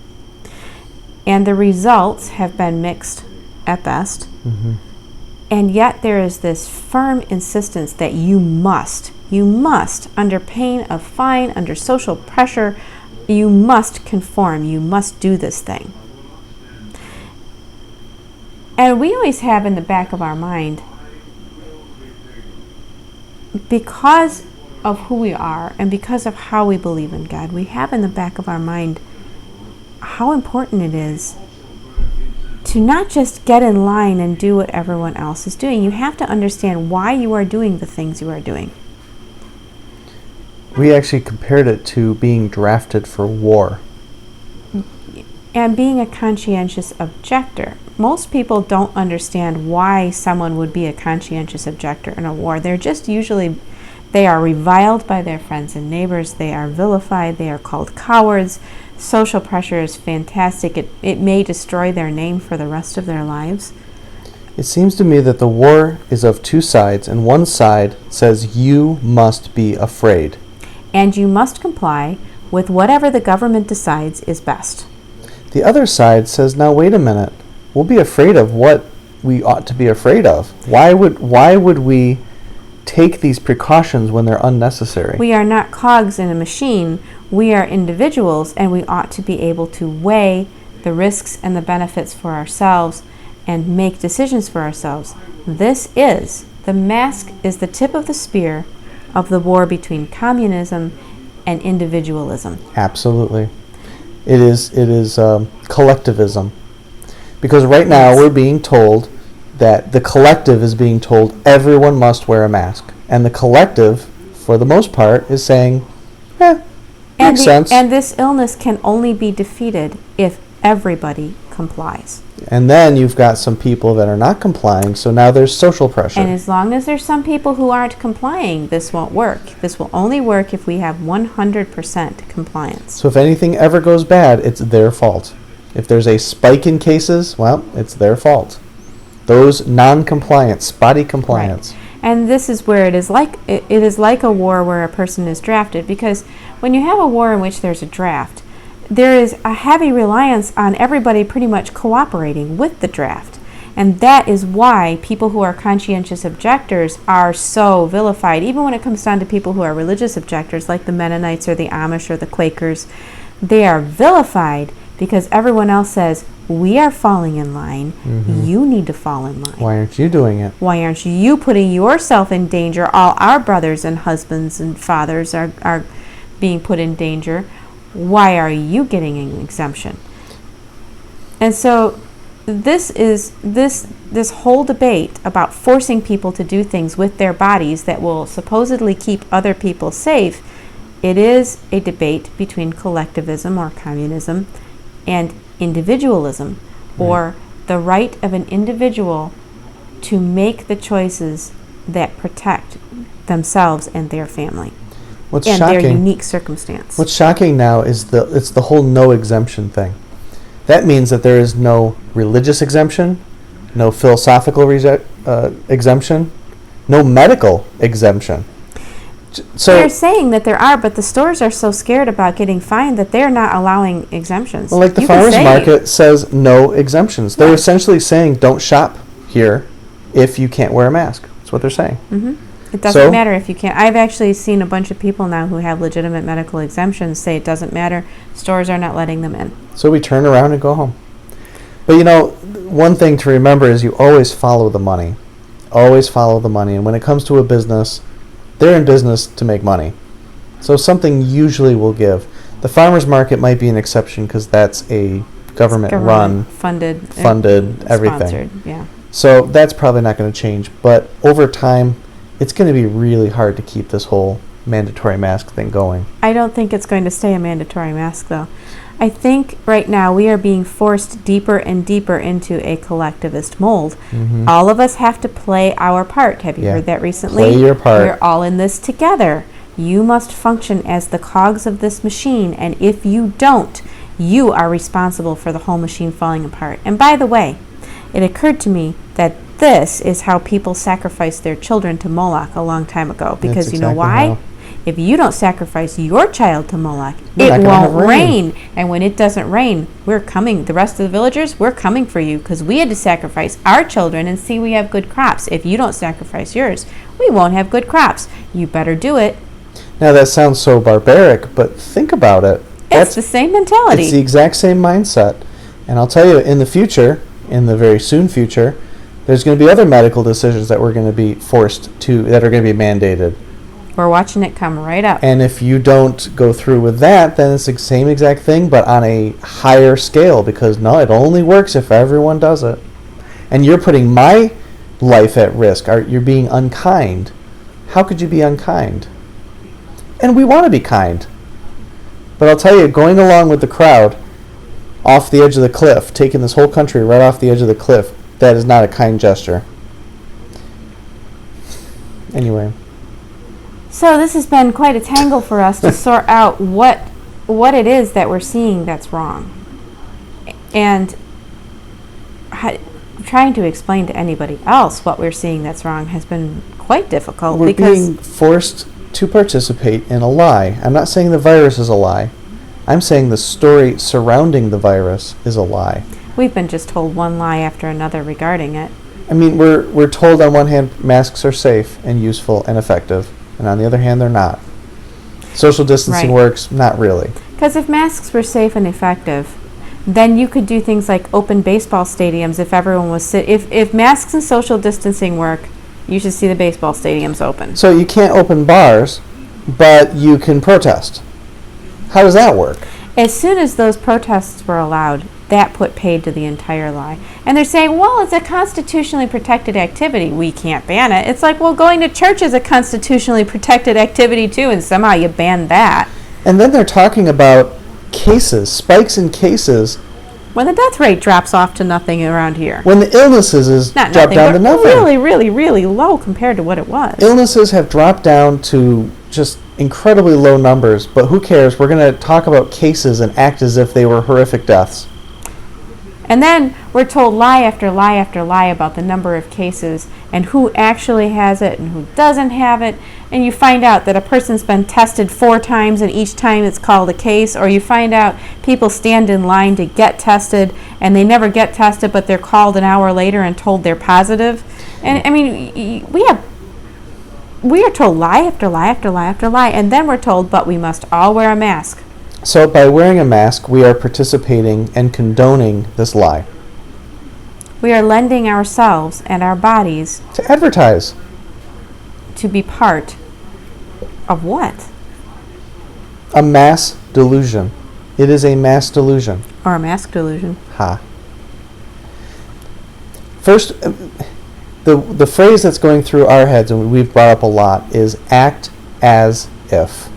Speaker 2: And the results have been mixed at best.
Speaker 1: Mm-hmm.
Speaker 2: And yet there is this firm insistence that you must, under pain of fine, under social pressure, you must conform, you must do this thing. And we always have in the back of our mind, because of who we are and because of how we believe in God, we have in the back of our mind how important it is to not just get in line and do what everyone else is doing. You have to understand why you are doing the things you are doing.
Speaker 1: We actually compared it to being drafted for war.
Speaker 2: And being a conscientious objector. Most people don't understand why someone would be a conscientious objector in a war. They're just usually, they are reviled by their friends and neighbors. They are vilified. They are called cowards. Social pressure is fantastic. It may destroy their name for the rest of their lives.
Speaker 1: It seems to me that the war is of two sides, and one side says you must be afraid.
Speaker 2: And you must comply with whatever the government decides is best.
Speaker 1: The other side says, now wait a minute, we'll be afraid of what we ought to be afraid of. Why would we take these precautions when they're unnecessary?
Speaker 2: We are not cogs in a machine. We are individuals, and we ought to be able to weigh the risks and the benefits for ourselves and make decisions for ourselves. The mask is the tip of the spear of the war between communism and individualism.
Speaker 1: Absolutely. It is collectivism. Because right now we're being told that the collective is being told everyone must wear a mask. And the collective, for the most part, is saying, makes sense.
Speaker 2: And this illness can only be defeated if everybody complies.
Speaker 1: And then you've got some people that are not complying, so now there's social pressure.
Speaker 2: And as long as there's some people who aren't complying, this won't work. This will only work if we have 100% compliance.
Speaker 1: So if anything ever goes bad, it's their fault. If there's a spike in cases, well, it's their fault. Those non-compliant, spotty compliance.
Speaker 2: Right. And this is where it is like a war where a person is drafted, because when you have a war in which there's a draft, there is a heavy reliance on everybody pretty much cooperating with the draft. And that is why people who are conscientious objectors are so vilified, even when it comes down to people who are religious objectors, like the Mennonites or the Amish or the Quakers. They are vilified because everyone else says, we are falling in line, you need to fall in line.
Speaker 1: Why aren't you doing it?
Speaker 2: Why aren't you putting yourself in danger? All our brothers and husbands and fathers are being put in danger. Why are you getting an exemption? And so this whole debate about forcing people to do things with their bodies that will supposedly keep other people safe, it is a debate between collectivism or communism and individualism, or the right of an individual to make the choices that protect themselves and their family.
Speaker 1: What's
Speaker 2: and
Speaker 1: shocking,
Speaker 2: their unique circumstance.
Speaker 1: What's shocking now is it's the whole no exemption thing. That means that there is no religious exemption, no philosophical exemption, no medical exemption. So
Speaker 2: they're saying that there are, but the stores are so scared about getting fined that they're not allowing exemptions.
Speaker 1: Well, like the farmers market says no exemptions. They're essentially saying don't shop here if you can't wear a mask. That's what they're saying.
Speaker 2: It doesn't matter if you can't. I've actually seen a bunch of people now who have legitimate medical exemptions say it doesn't matter. Stores are not letting them in.
Speaker 1: So we turn around and go home. But one thing to remember is you always follow the money. Always follow the money. And when it comes to a business, they're in business to make money. So something usually will give. The farmers market might be an exception because that's a government-run,
Speaker 2: funded
Speaker 1: everything.
Speaker 2: Sponsored, yeah.
Speaker 1: So that's probably not going to change. But over time, it's going to be really hard to keep this whole mandatory mask thing going.
Speaker 2: I don't think it's going to stay a mandatory mask, though. I think right now we are being forced deeper and deeper into a collectivist mold. All of us have to play our part. Have you heard that recently?
Speaker 1: Play your part.
Speaker 2: We're all in this together. You must function as the cogs of this machine, and if you don't, you are responsible for the whole machine falling apart. And by the way, it occurred to me that this is how people sacrificed their children to Moloch a long time ago. Because
Speaker 1: That's
Speaker 2: you know
Speaker 1: exactly
Speaker 2: why?
Speaker 1: how.
Speaker 2: If you don't sacrifice your child to Moloch,
Speaker 1: You're not
Speaker 2: it
Speaker 1: gonna
Speaker 2: won't
Speaker 1: have
Speaker 2: rain. And when it doesn't rain, we're coming. The rest of the villagers, we're coming for you because we had to sacrifice our children and see we have good crops. If you don't sacrifice yours, we won't have good crops. You better do it.
Speaker 1: Now that sounds so barbaric, but think about it.
Speaker 2: It's the same mentality.
Speaker 1: It's the exact same mindset. And I'll tell you, in the future, in the very soon future, there's going to be other medical decisions that we're going to be forced to, that are going to be mandated.
Speaker 2: We're watching it come right up.
Speaker 1: And if you don't go through with that, then it's the same exact thing, but on a higher scale, because no, it only works if everyone does it. And you're putting my life at risk. You're being unkind. How could you be unkind? And we want to be kind. But I'll tell you, going along with the crowd off the edge of the cliff, taking this whole country right off the edge of the cliff, that is not a kind gesture. Anyway.
Speaker 2: So this has been quite a tangle for us to sort out what it is that we're seeing that's wrong. And trying to explain to anybody else what we're seeing that's wrong has been quite difficult.
Speaker 1: We're being forced to participate in a lie. I'm not saying the virus is a lie. I'm saying the story surrounding the virus is a lie.
Speaker 2: We've been just told one lie after another regarding it.
Speaker 1: I mean, we're told on one hand masks are safe and useful and effective, and on the other hand they're not. Social distancing works, not really.
Speaker 2: Because if masks were safe and effective, then you could do things like open baseball stadiums if everyone was if masks and social distancing work, you should see the baseball stadiums open.
Speaker 1: So you can't open bars, but you can protest. How does that work?
Speaker 2: As soon as those protests were allowed, that put paid to the entire lie. And they're saying, well, it's a constitutionally protected activity. We can't ban it. It's like, well, going to church is a constitutionally protected activity too, and somehow you ban that.
Speaker 1: And then they're talking about cases, spikes in cases.
Speaker 2: When the death rate drops off to nothing around here.
Speaker 1: When the illnesses
Speaker 2: Not
Speaker 1: drop
Speaker 2: nothing,
Speaker 1: down
Speaker 2: but
Speaker 1: to nothing.
Speaker 2: really, really, really low compared to what it was.
Speaker 1: Illnesses have dropped down to just incredibly low numbers, but who cares? We're going to talk about cases and act as if they were horrific deaths.
Speaker 2: And then we're told lie after lie after lie about the number of cases and who actually has it and who doesn't have it. And you find out that a person's been tested 4 times and each time it's called a case. Or you find out people stand in line to get tested and they never get tested, but they're called an hour later and told they're positive. And I mean, we are told lie after lie after lie after lie. And then we're told, but we must all wear a mask.
Speaker 1: So by wearing a mask, we are participating and condoning this lie.
Speaker 2: We are lending ourselves and our bodies
Speaker 1: to advertise.
Speaker 2: To be part of what?
Speaker 1: A mass delusion. It is a mass delusion.
Speaker 2: Or a mask delusion.
Speaker 1: Ha. First, the phrase that's going through our heads, and we've brought up a lot, is act as if.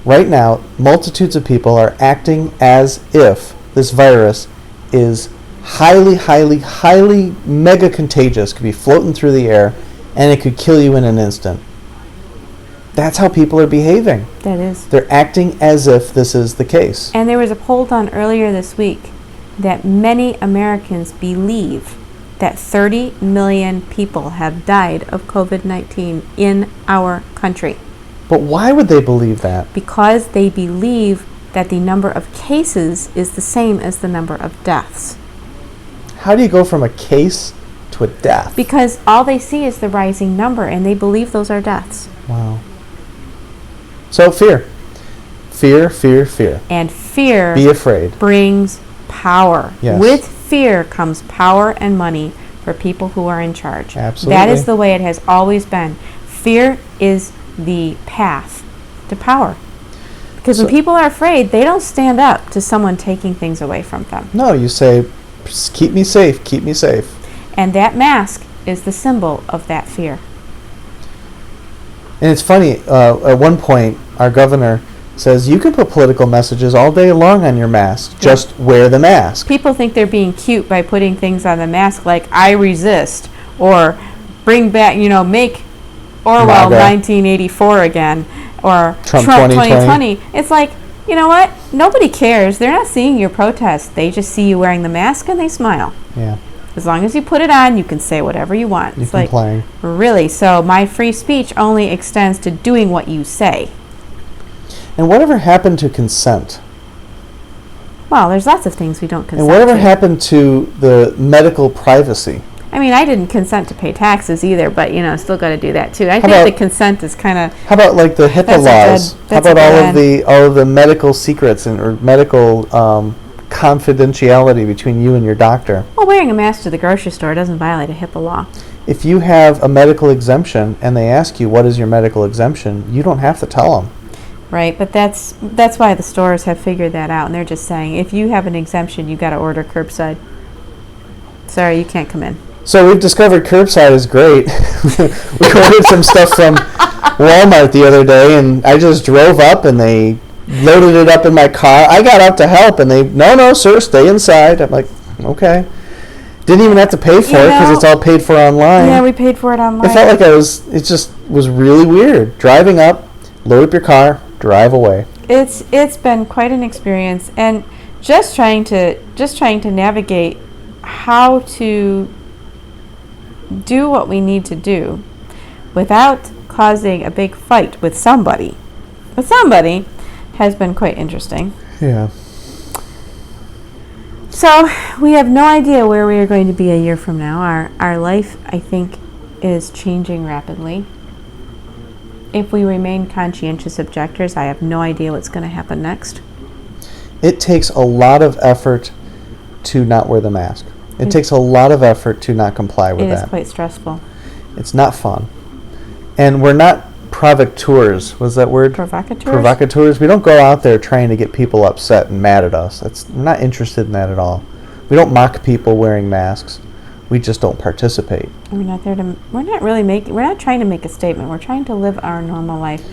Speaker 1: Right now, multitudes of people are acting as if this virus is highly, highly, highly mega contagious, could be floating through the air, and it could kill you in an instant. That's how people are behaving.
Speaker 2: That is.
Speaker 1: They're acting as if this is the case.
Speaker 2: And there was a poll done earlier this week that many Americans believe that 30 million people have died of COVID-19 in our country.
Speaker 1: But why would they believe that?
Speaker 2: Because they believe that the number of cases is the same as the number of deaths.
Speaker 1: How do you go from a case to a death?
Speaker 2: Because all they see is the rising number, and they believe those are deaths.
Speaker 1: Wow. So fear. Fear, fear, fear.
Speaker 2: And fear
Speaker 1: be afraid.
Speaker 2: Brings power.
Speaker 1: Yes.
Speaker 2: With fear comes power and money for people who are in charge.
Speaker 1: Absolutely.
Speaker 2: That is the way it has always been. Fear is the path to power. Because when people are afraid, they don't stand up to someone taking things away from them.
Speaker 1: No, you say, keep me safe, keep me safe.
Speaker 2: And that mask is the symbol of that fear.
Speaker 1: And it's funny, at one point, our governor says, you can put political messages all day long on your mask, just wear the mask.
Speaker 2: People think they're being cute by putting things on the mask like, I resist, or bring back, make Orwell 1984 again, or Trump 2020. It's like, you know what? Nobody cares. They're not seeing your protest. They just see you wearing the mask and they smile.
Speaker 1: Yeah.
Speaker 2: As long as you put it on, you can say whatever you want.
Speaker 1: It's like,
Speaker 2: really? So my free speech only extends to doing what you say.
Speaker 1: And whatever happened to consent?
Speaker 2: Well, there's lots of things we don't consent to.
Speaker 1: And whatever happened to the medical privacy?
Speaker 2: I mean, I didn't consent to pay taxes either, but, still got to do that too. I think the consent is kind of...
Speaker 1: How about like the HIPAA laws? How about all of the medical secrets or medical confidentiality between you and your doctor?
Speaker 2: Well, wearing a mask to the grocery store doesn't violate a HIPAA law.
Speaker 1: If you have a medical exemption and they ask you what is your medical exemption, you don't have to tell them.
Speaker 2: Right, but that's why the stores have figured that out, and they're just saying, if you have an exemption, you got to order curbside. Sorry, you can't come in.
Speaker 1: So we've discovered curbside is great. We ordered some stuff from Walmart the other day, and I just drove up, and they loaded it up in my car. I got out to help, and they, no, sir, stay inside. I'm like, okay. Didn't even have to pay for it because it's all paid for online.
Speaker 2: Yeah, we paid for it online.
Speaker 1: It felt like it just was really weird. Driving up, load up your car, drive away.
Speaker 2: It's been quite an experience, and just trying to navigate how to do what we need to do without causing a big fight with somebody has been quite interesting.
Speaker 1: Yeah.
Speaker 2: So we have no idea where we are going to be a year from now. Our life, I think, is changing rapidly. If we remain conscientious objectors, I have no idea what's going to happen next.
Speaker 1: It takes a lot of effort to not wear the mask. It takes a lot of effort to not comply with that.
Speaker 2: It is quite stressful.
Speaker 1: It's not fun. And we're not provocateurs. Was that word?
Speaker 2: Provocateurs?
Speaker 1: Provocateurs. We don't go out there trying to get people upset and mad at us. We're not interested in that at all. We don't mock people wearing masks. We just don't participate.
Speaker 2: We're not trying to make a statement. We're trying to live our normal life.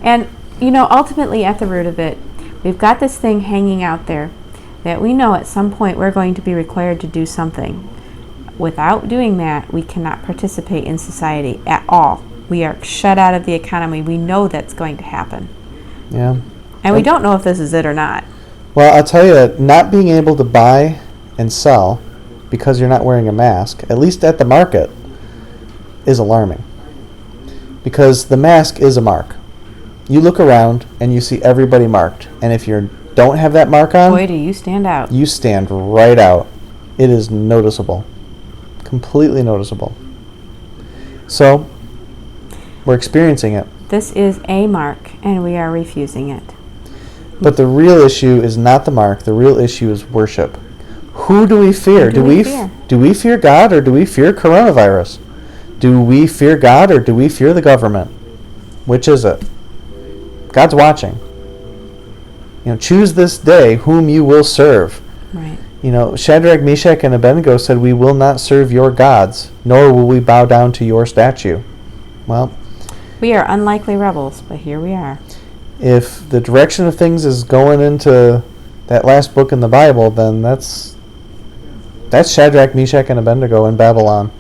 Speaker 2: And, ultimately at the root of it, we've got this thing hanging out there that we know at some point we're going to be required to do something. Without doing that, we cannot participate in society at all. We are shut out of the economy. We know that's going to happen.
Speaker 1: Yeah.
Speaker 2: And we don't know if this is it or not.
Speaker 1: Well, I'll tell you, not being able to buy and sell because you're not wearing a mask, at least at the market, is alarming. Because the mask is a mark. You look around and you see everybody marked. And if you don't have that mark on,
Speaker 2: boy, do you stand out.
Speaker 1: You stand right out. It is noticeable. Completely noticeable. So, we're experiencing it.
Speaker 2: This is a mark, and we are refusing it.
Speaker 1: But the real issue is not the mark. The real issue is worship. Who do we fear? Do we fear God, or do we fear coronavirus? Do we fear God, or do we fear the government? Which is it? God's watching. Choose this day whom you will serve.
Speaker 2: Right.
Speaker 1: Shadrach, Meshach, and Abednego said, "We will not serve your gods, nor will we bow down to your statue." Well,
Speaker 2: we are unlikely rebels, but here we are.
Speaker 1: If the direction of things is going into that last book in the Bible, then that's Shadrach, Meshach, and Abednego in Babylon.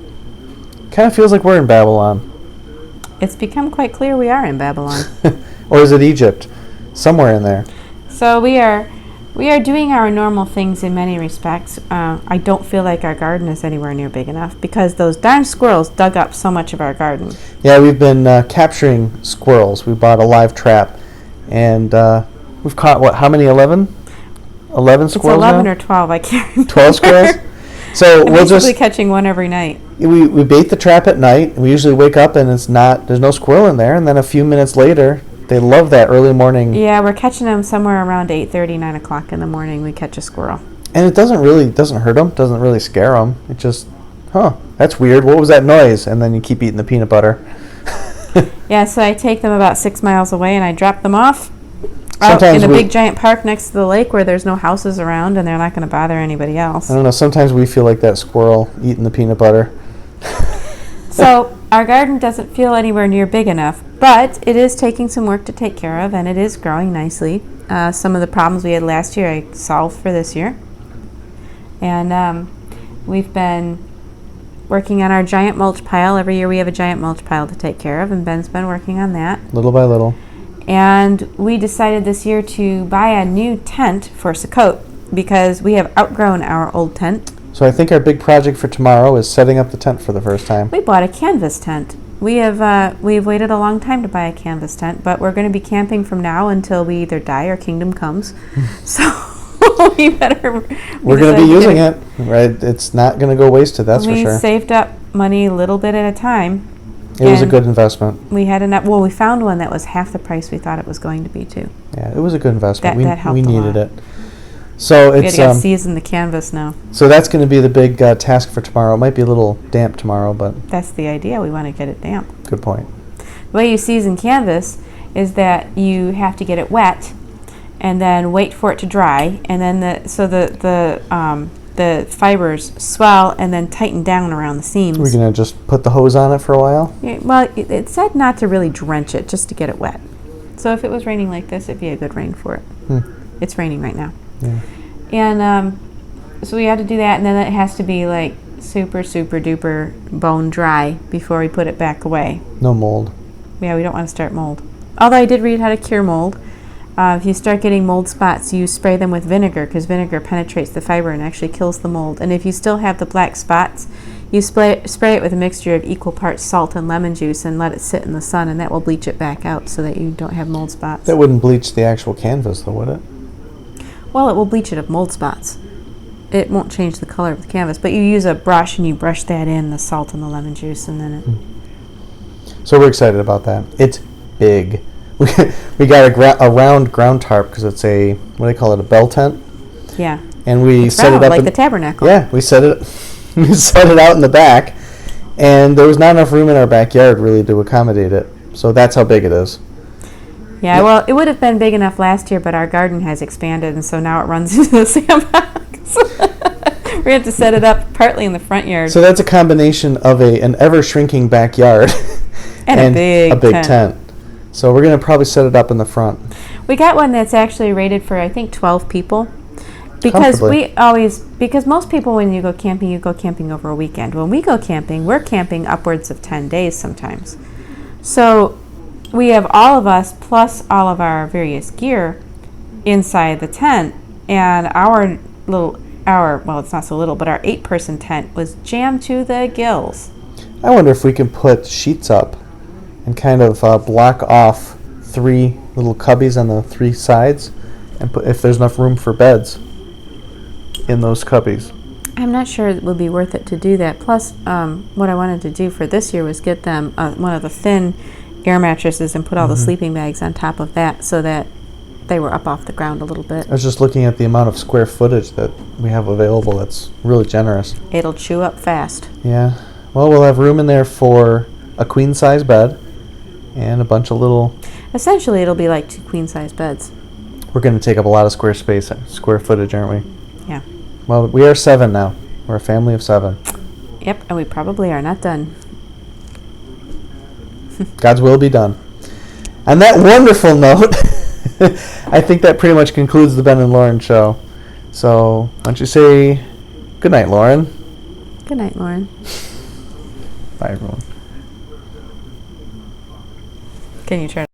Speaker 1: Kind of feels like we're in Babylon.
Speaker 2: It's become quite clear we are in Babylon.
Speaker 1: Or is it Egypt? Somewhere in there.
Speaker 2: So we are doing our normal things in many respects. I don't feel like our garden is anywhere near big enough because those darn squirrels dug up so much of our garden.
Speaker 1: Yeah, we've been capturing squirrels. We bought a live trap, and we've caught, how many, 11? 11 squirrels
Speaker 2: It's 11
Speaker 1: now?
Speaker 2: or 12, I can't remember.
Speaker 1: 12 squirrels? So
Speaker 2: I'm
Speaker 1: we'll
Speaker 2: basically catching one every night.
Speaker 1: We bait the trap at night, and we usually wake up and there's no squirrel in there, and then a few minutes later, they love that early morning.
Speaker 2: Yeah, we're catching them somewhere around 8:30, 9 o'clock in the morning. We catch a squirrel.
Speaker 1: And it doesn't hurt them, doesn't really scare them. It just, that's weird. What was that noise? And then you keep eating the peanut butter.
Speaker 2: Yeah, so I take them about 6 miles away and I drop them off out in a big giant park next to the lake where there's no houses around and they're not going to bother anybody else.
Speaker 1: I don't know, sometimes we feel like that squirrel eating the peanut butter.
Speaker 2: So our garden doesn't feel anywhere near big enough, but it is taking some work to take care of, and it is growing nicely. Some of the problems we had last year I solved for this year. And we've been working on our giant mulch pile. Every year we have a giant mulch pile to take care of, and Ben's been working on that.
Speaker 1: Little by little.
Speaker 2: And we decided this year to buy a new tent for Sukkot because we have outgrown our old tent.
Speaker 1: So I think our big project for tomorrow is setting up the tent for the first time.
Speaker 2: We bought a canvas tent. We've waited a long time to buy a canvas tent, but we're going to be camping from now until we either die or kingdom comes. So we better.
Speaker 1: We're going to be using it, right? It's not going to go wasted, that's for sure.
Speaker 2: We saved up money a little bit at a time.
Speaker 1: It was a good investment.
Speaker 2: We had enough. Well, we found one that was half the price we thought it was going to be too.
Speaker 1: Yeah, it was a good investment.
Speaker 2: That helped
Speaker 1: we
Speaker 2: a
Speaker 1: needed
Speaker 2: lot.
Speaker 1: it. So
Speaker 2: We
Speaker 1: it's
Speaker 2: gotta season the canvas now.
Speaker 1: so that's going to be the big task for tomorrow. It might be a little damp tomorrow, but
Speaker 2: That's the idea. We want to get it damp.
Speaker 1: good point.
Speaker 2: The way you season canvas is that you have to get it wet, and then wait for it to dry, and then the fibers swell and then tighten down around the seams.
Speaker 1: We're going to just put the hose on it for a while.
Speaker 2: Yeah, well, it said not to really drench it, just to get it wet. So if it was raining like this, it'd be a good rain for it. It's raining right now.
Speaker 1: Yeah.
Speaker 2: And so we had to do that, and then it has to be like super, super duper bone dry before we put it back away.
Speaker 1: No mold.
Speaker 2: Yeah, we don't want to start mold. Although I did read how to cure mold. If you start getting mold spots, you spray them with vinegar, because vinegar penetrates the fiber and actually kills the mold. And if you still have the black spots, you spray it with a mixture of equal parts salt and lemon juice and let it sit in the sun, and that will bleach it back out so that you don't have mold spots.
Speaker 1: That wouldn't bleach the actual canvas, though, would it?
Speaker 2: Well, it will bleach it of mold spots. It won't change the color of the canvas, but you use a brush and you brush that in, the salt and the lemon juice, and then it...
Speaker 1: So we're excited about that. It's big. We got a round ground tarp because it's a, what do they call it, a bell tent?
Speaker 2: Yeah.
Speaker 1: And we set it up
Speaker 2: like the tabernacle.
Speaker 1: Yeah, we set it out in the back, and there was not enough room in our backyard really to accommodate it. So that's how big it is.
Speaker 2: Yeah, well, it would have been big enough last year, but our garden has expanded, and so now it runs into the sandbox. We have to set it up partly in the front yard.
Speaker 1: So that's a combination of an ever-shrinking backyard
Speaker 2: and a big
Speaker 1: tent. So we're going to probably set it up in the front.
Speaker 2: We got one that's actually rated for, I think, 12 people. Because most people, when you go camping over a weekend. When we go camping, we're camping upwards of 10 days sometimes. So we have all of us plus all of our various gear inside the tent, and well, it's not so little, but our 8-person tent was jammed to the gills.
Speaker 1: I wonder if we can put sheets up and kind of block off 3 little cubbies on the 3 sides, and if there's enough room for beds in those cubbies.
Speaker 2: I'm not sure it would be worth it to do that. Plus, what I wanted to do for this year was get them one of the thin air mattresses and put all the sleeping bags on top of that so that they were up off the ground a little bit.
Speaker 1: I was just looking at the amount of square footage that we have available. That's really generous.
Speaker 2: It'll chew up fast.
Speaker 1: Yeah. Well, we'll have room in there for a queen-size bed and a bunch of little...
Speaker 2: Essentially, it'll be like 2 queen-size beds.
Speaker 1: We're going to take up a lot of square footage, aren't we?
Speaker 2: Yeah.
Speaker 1: Well, we are 7 now. We're a family of 7.
Speaker 2: Yep, and we probably are not done.
Speaker 1: God's will be done. On that wonderful note, I think that pretty much concludes the Ben and Lauren show. So, why don't you say good night, Lauren?
Speaker 2: Good night, Lauren.
Speaker 1: Bye, everyone.
Speaker 2: Can you turn